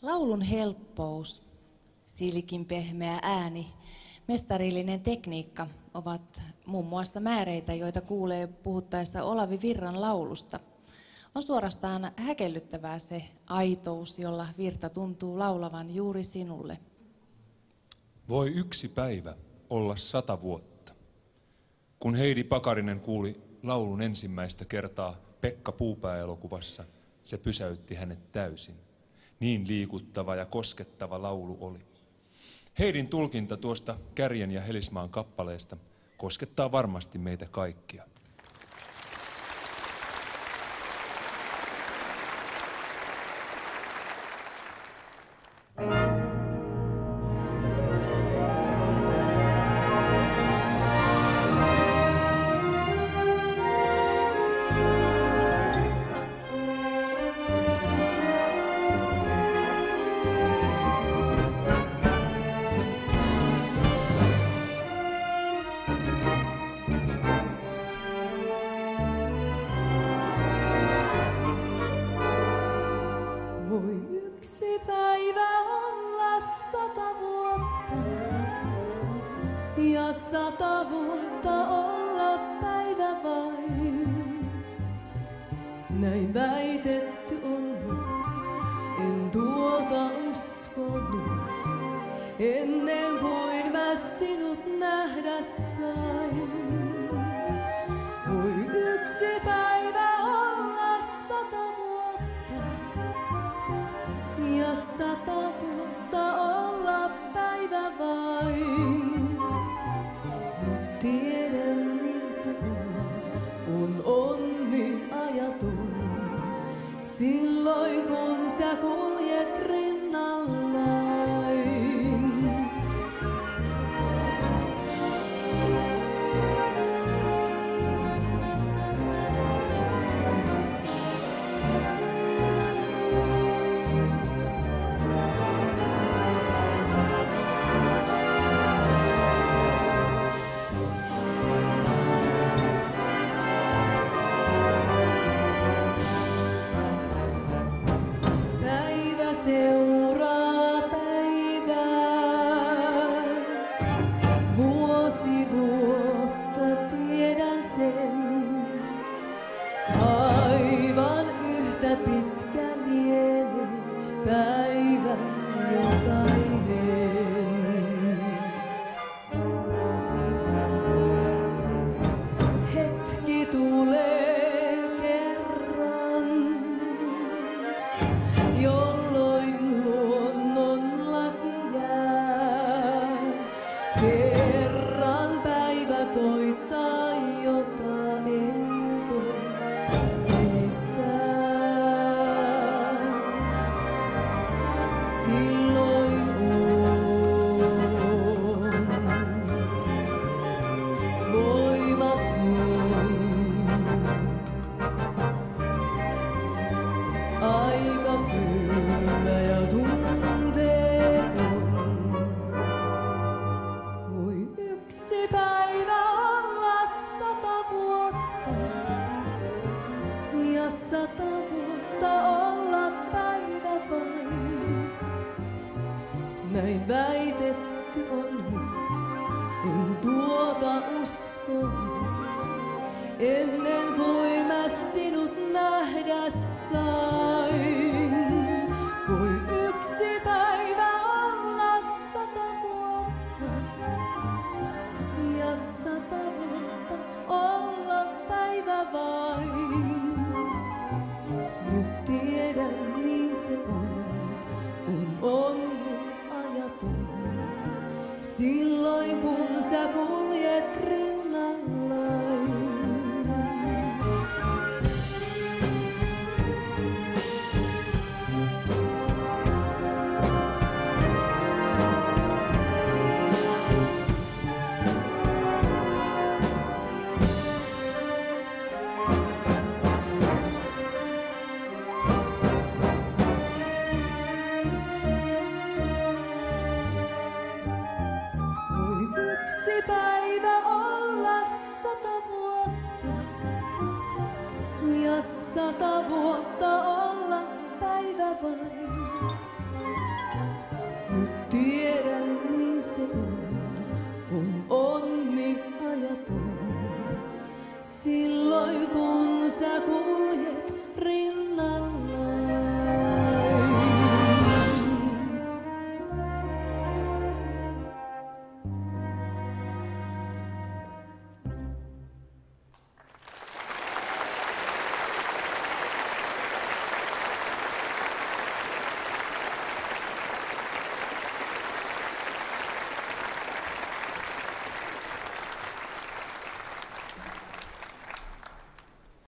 Laulun helppous, silkin pehmeä ääni, mestarillinen tekniikka ovat muun muassa määreitä, joita kuulee puhuttaessa Olavi Virran laulusta. On suorastaan häkellyttävää se aitous, jolla Virta tuntuu laulavan juuri sinulle. Voi yksi päivä olla 100 vuotta. Kun Heidi Pakarinen kuuli laulun ensimmäistä kertaa Pekka Puupää-elokuvassa, se pysäytti hänet täysin. Niin liikuttava ja koskettava laulu oli. Heidin tulkinta tuosta Kärjen ja Helismaan kappaleesta koskettaa varmasti meitä kaikkia. Ja 100 vuotta olla päivä vain. Näin väitetty on mut, en tuota uskonut, ennen kuin mä sinut nähdä sain. Voi yksi päivä olla 100 vuotta, ja 100 vuotta olla päivä vain. Tiedän, niin se on onni ajaton, silloin kun sä kuljet rinnallain. Seuraa päivää, vuosi vuotta tiedän sen. Aivan yhtä pitkä lienee päivä jokainen. Hetki tulee kerran, jolloin luonnon laki jää. Kerran päivä koittaa, jota ei voi selittää. Silloin on voimaton. Aika kylmä ja tunteeton. Voi yksi päivä olla 100 vuotta, ja 100 vuotta olla päivä vain. Näin väitetty on nyt, en tuota uskonut, ennen kuin mä sinut nähdä sain. Voi yksi päivä olla 100 vuotta, ja 100 vuotta olla päivä vain. Nyt tiedän, niin se on onni ajaton, silloin kun sä kuljet rinnallain. Yksi päivä olla 100 vuotta, ja 100 vuotta olla päivä vain. sä kuljet